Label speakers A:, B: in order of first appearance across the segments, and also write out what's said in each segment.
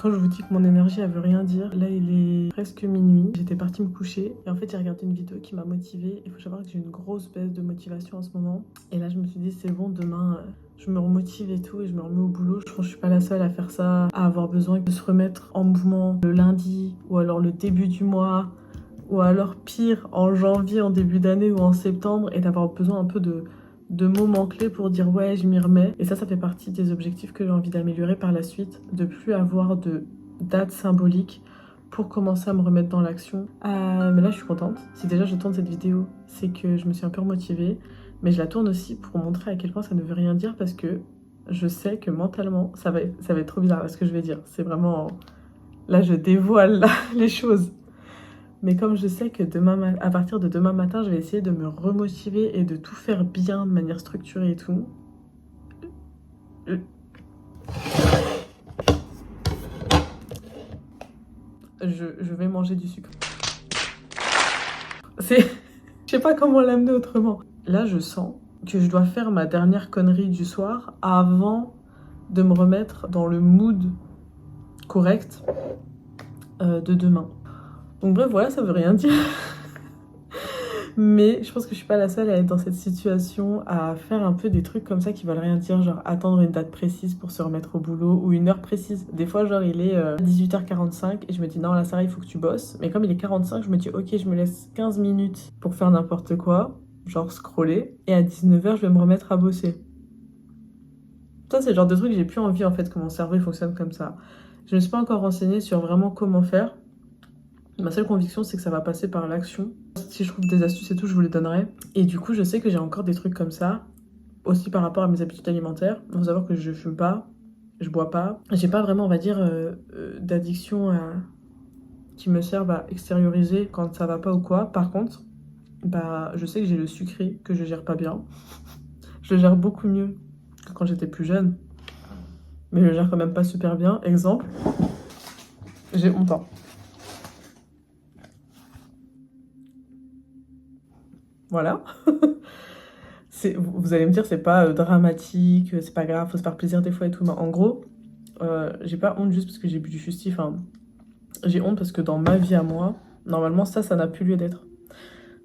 A: Quand je vous dis que mon énergie elle veut rien dire, là il est presque minuit, j'étais partie me coucher et en fait j'ai regardé une vidéo qui m'a motivée. Il faut savoir que j'ai une grosse baisse de motivation en ce moment et là je me suis dit c'est bon, demain je me remotive et tout et je me remets au boulot. Je pense que je suis pas la seule à faire ça, à avoir besoin de se remettre en mouvement le lundi ou alors le début du mois ou alors pire en janvier, en début d'année ou en septembre et d'avoir besoin un peu de moments clés pour dire ouais je m'y remets. Et ça fait partie des objectifs que j'ai envie d'améliorer par la suite, de plus avoir de dates symboliques pour commencer à me remettre dans l'action. Mais là je suis contente. Si déjà je tourne cette vidéo, c'est que je me suis un peu remotivée, mais je la tourne aussi pour montrer à quel point ça ne veut rien dire parce que je sais que mentalement ça va être trop bizarre là, ce que je vais dire. C'est vraiment... Là je dévoile là, les choses. Mais comme je sais que à partir de demain matin, je vais essayer de me remotiver et de tout faire bien de manière structurée et tout. Je vais manger du sucre. Je sais pas comment l'amener autrement. Là, je sens que je dois faire ma dernière connerie du soir avant de me remettre dans le mood correct de demain. Donc bref, voilà, ça veut rien dire. Mais je pense que je suis pas la seule à être dans cette situation, à faire un peu des trucs comme ça qui veulent rien dire, genre attendre une date précise pour se remettre au boulot ou une heure précise. Des fois, genre il est 18h45 et je me dis non, là Sarah, il faut que tu bosses. Mais comme il est 45, je me dis ok, je me laisse 15 minutes pour faire n'importe quoi, genre scroller, et à 19h, je vais me remettre à bosser. Ça, c'est le genre de truc que j'ai plus envie en fait que mon cerveau il fonctionne comme ça. Je me suis pas encore renseignée sur vraiment comment faire. Ma seule conviction, c'est que ça va passer par l'action. Si je trouve des astuces et tout, je vous les donnerai. Et du coup, je sais que j'ai encore des trucs comme ça, aussi par rapport à mes habitudes alimentaires. Il faut savoir que je fume pas, je bois pas. J'ai pas vraiment, on va dire, d'addiction qui me servent à extérioriser quand ça va pas ou quoi. Par contre, bah, je sais que j'ai le sucré, que je gère pas bien. Je le gère beaucoup mieux que quand j'étais plus jeune. Mais je le gère quand même pas super bien. Exemple, j'ai honte. Voilà. Vous allez me dire, c'est pas dramatique, c'est pas grave, faut se faire plaisir des fois et tout. Mais en gros, j'ai pas honte juste parce que j'ai bu du justif. Hein. J'ai honte parce que dans ma vie à moi, normalement, ça n'a plus lieu d'être.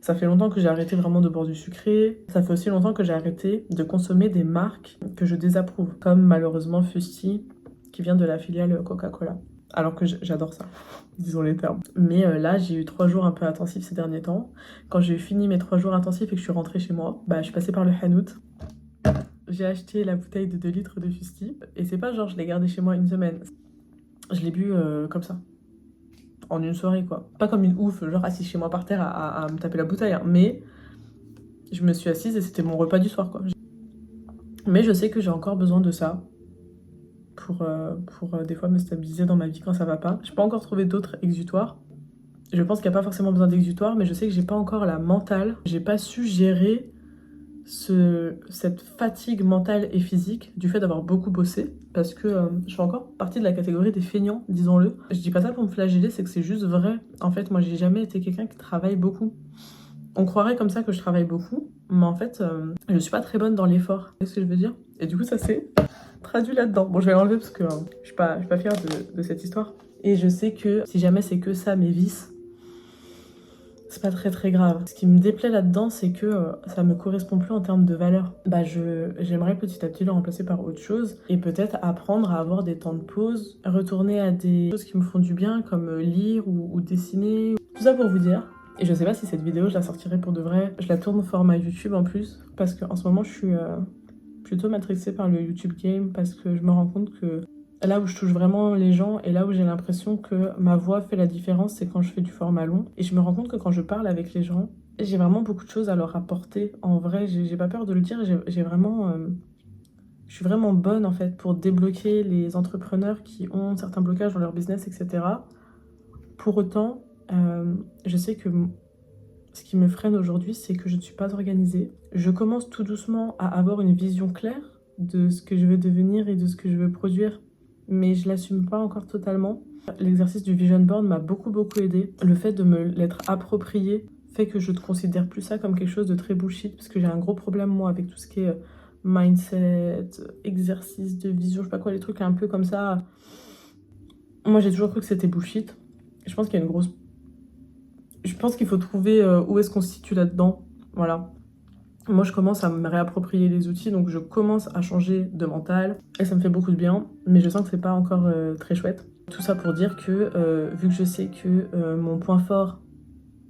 A: Ça fait longtemps que j'ai arrêté vraiment de boire du sucré. Ça fait aussi longtemps que j'ai arrêté de consommer des marques que je désapprouve. Comme malheureusement Fusti, qui vient de la filiale Coca-Cola. Alors que j'adore ça, disons les termes. Mais là, j'ai eu 3 jours un peu intensifs ces derniers temps. Quand j'ai fini mes 3 jours intensifs et que je suis rentrée chez moi, bah, je suis passée par le Hanout. J'ai acheté la bouteille de 2 litres de Fusti. Et c'est pas genre je l'ai gardée chez moi une semaine. Je l'ai bu comme ça. En une soirée, quoi. Pas comme une ouf, genre assise chez moi par terre à me taper la bouteille. Hein. Mais je me suis assise et c'était mon repas du soir, quoi. Mais je sais que j'ai encore besoin de ça. Pour des fois me stabiliser dans ma vie quand ça va pas. J'ai pas encore trouvé d'autres exutoires. Je pense qu'il n'y a pas forcément besoin d'exutoire, mais je sais que j'ai pas encore la mentale. J'ai pas su gérer cette fatigue mentale et physique du fait d'avoir beaucoup bossé. Parce que je fais encore partie de la catégorie des feignants, disons-le. Je dis pas ça pour me flageller, c'est que c'est juste vrai. En fait, moi j'ai jamais été quelqu'un qui travaille beaucoup. On croirait comme ça que je travaille beaucoup, mais en fait, je suis pas très bonne dans l'effort. C'est ce que je veux dire. Et du coup, ça c'est traduit là-dedans. Bon, je vais l'enlever parce que je suis pas fière de cette histoire. Et je sais que si jamais c'est que ça, mes vices, c'est pas très grave. Ce qui me déplaît là-dedans, c'est que ça me correspond plus en termes de valeur. Bah, j'aimerais petit à petit le remplacer par autre chose et peut-être apprendre à avoir des temps de pause, retourner à des choses qui me font du bien, comme lire ou dessiner. Tout ça pour vous dire. Et je sais pas si cette vidéo, je la sortirai pour de vrai. Je la tourne au format YouTube en plus, parce qu'en ce moment, je suis plutôt matrixée par le YouTube game, parce que je me rends compte que là où je touche vraiment les gens et là où j'ai l'impression que ma voix fait la différence, c'est quand je fais du format long. Et je me rends compte que quand je parle avec les gens, j'ai vraiment beaucoup de choses à leur apporter. En vrai, j'ai pas peur de le dire, j'ai vraiment... je suis vraiment bonne en fait pour débloquer les entrepreneurs qui ont certains blocages dans leur business, etc. Pour autant, je sais que ce qui me freine aujourd'hui, c'est que je ne suis pas organisée. Je commence tout doucement à avoir une vision claire de ce que je veux devenir et de ce que je veux produire, mais je l'assume pas encore totalement. L'exercice du vision board m'a beaucoup aidé. Le fait de me l'être approprié fait que je ne considère plus ça comme quelque chose de très bullshit, parce que j'ai un gros problème moi avec tout ce qui est mindset, exercice de vision, je sais pas quoi, les trucs un peu comme ça. Moi, j'ai toujours cru que c'était bullshit. Je pense qu'il y a une grosse... Je pense qu'il faut trouver où est-ce qu'on se situe là-dedans. Voilà. Moi, je commence à me réapproprier les outils, donc je commence à changer de mental. Et ça me fait beaucoup de bien, mais je sens que c'est pas encore très chouette. Tout ça pour dire que, vu que je sais que mon point fort,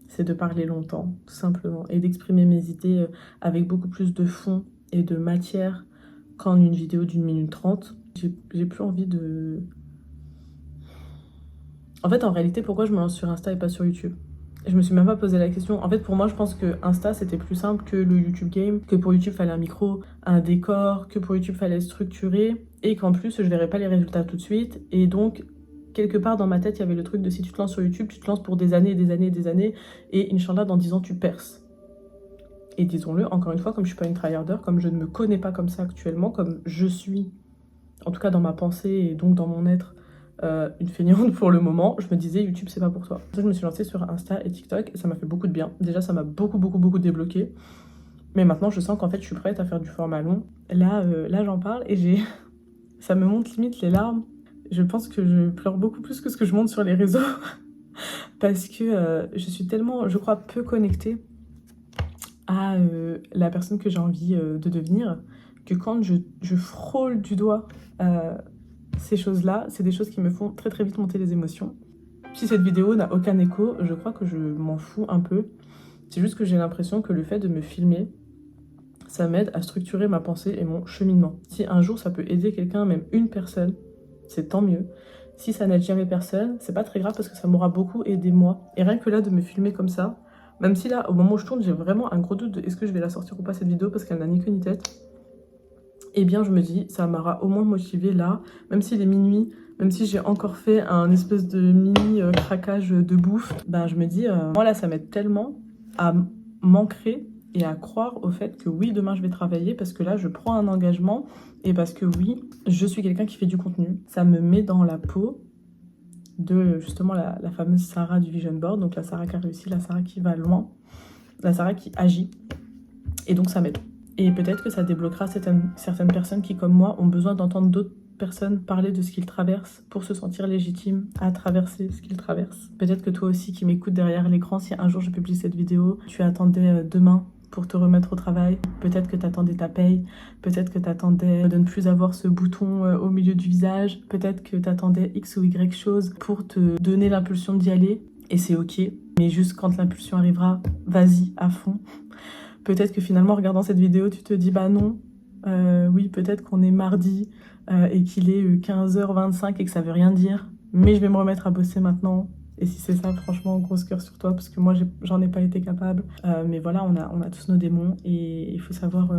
A: c'est de parler longtemps, tout simplement, et d'exprimer mes idées avec beaucoup plus de fond et de matière qu'en une vidéo d'1 minute 30, j'ai plus envie de... En fait, en réalité, pourquoi je me lance sur Insta et pas sur YouTube? Je me suis même pas posé la question. En fait, pour moi, je pense que Insta, c'était plus simple que le YouTube Game, que pour YouTube, fallait un micro, un décor, que pour YouTube, fallait structurer, et qu'en plus, je verrais pas les résultats tout de suite. Et donc, quelque part dans ma tête, il y avait le truc de si tu te lances sur YouTube, tu te lances pour des années, des années, des années, et Inch'Allah, dans 10 ans, tu perces. Et disons-le, encore une fois, comme je suis pas une tryharder, comme je ne me connais pas comme ça actuellement, comme je suis, en tout cas dans ma pensée et donc dans mon être, une feignante pour le moment, je me disais YouTube c'est pas pour toi. Je me suis lancée sur Insta et TikTok et ça m'a fait beaucoup de bien. Déjà ça m'a beaucoup débloqué. Mais maintenant je sens qu'en fait je suis prête à faire du format long. Là j'en parle et j'ai ça me monte limite les larmes. Je pense que je pleure beaucoup plus que ce que je montre sur les réseaux. Parce que je suis tellement, je crois, peu connectée à la personne que j'ai envie de devenir, que quand je frôle du doigt ces choses-là, c'est des choses qui me font très vite monter les émotions. Si cette vidéo n'a aucun écho, je crois que je m'en fous un peu. C'est juste que j'ai l'impression que le fait de me filmer, ça m'aide à structurer ma pensée et mon cheminement. Si un jour ça peut aider quelqu'un, même une personne, c'est tant mieux. Si ça n'aide jamais personne, c'est pas très grave parce que ça m'aura beaucoup aidé moi. Et rien que là, de me filmer comme ça, même si là, au moment où je tourne, j'ai vraiment un gros doute de est-ce que je vais la sortir ou pas cette vidéo parce qu'elle n'a ni queue ni tête. Eh bien, je me dis, ça m'aura au moins motivée là, même s'il est minuit, même si j'ai encore fait un espèce de mini craquage de bouffe, ben je me dis, moi là, ça m'aide tellement à m'ancrer et à croire au fait que oui, demain je vais travailler parce que là, je prends un engagement et parce que oui, je suis quelqu'un qui fait du contenu. Ça me met dans la peau de justement la fameuse Sarah du Vision Board, donc la Sarah qui a réussi, la Sarah qui va loin, la Sarah qui agit. Et donc ça m'aide. Et peut-être que ça débloquera certaines personnes qui, comme moi, ont besoin d'entendre d'autres personnes parler de ce qu'ils traversent pour se sentir légitimes à traverser ce qu'ils traversent. Peut-être que toi aussi qui m'écoutes derrière l'écran, si un jour je publie cette vidéo, tu attendais demain pour te remettre au travail, peut-être que tu attendais ta paye, peut-être que tu attendais de ne plus avoir ce bouton au milieu du visage, peut-être que tu attendais X ou Y chose pour te donner l'impulsion d'y aller, et c'est ok, mais juste quand l'impulsion arrivera, vas-y à fond. Peut-être que finalement, en regardant cette vidéo, tu te dis, bah non, oui, peut-être qu'on est mardi et qu'il est 15h25 et que ça veut rien dire, mais je vais me remettre à bosser maintenant. Et si c'est ça, franchement, grosse cœur sur toi, parce que moi, j'en ai pas été capable. Mais voilà, on a tous nos démons et il faut savoir,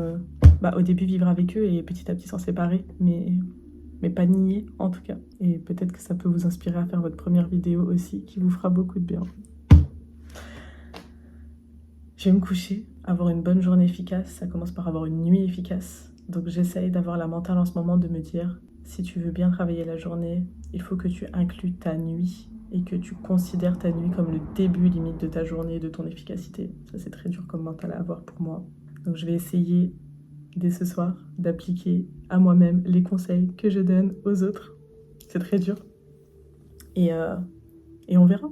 A: au début, vivre avec eux et petit à petit s'en séparer, mais pas nier, en tout cas. Et peut-être que ça peut vous inspirer à faire votre première vidéo aussi, qui vous fera beaucoup de bien. Je vais me coucher, avoir une bonne journée efficace, ça commence par avoir une nuit efficace. Donc j'essaye d'avoir la mentale en ce moment de me dire, si tu veux bien travailler la journée, il faut que tu inclues ta nuit et que tu considères ta nuit comme le début limite de ta journée et de ton efficacité. Ça c'est très dur comme mental à avoir pour moi. Donc je vais essayer dès ce soir d'appliquer à moi-même les conseils que je donne aux autres. C'est très dur. Et on verra.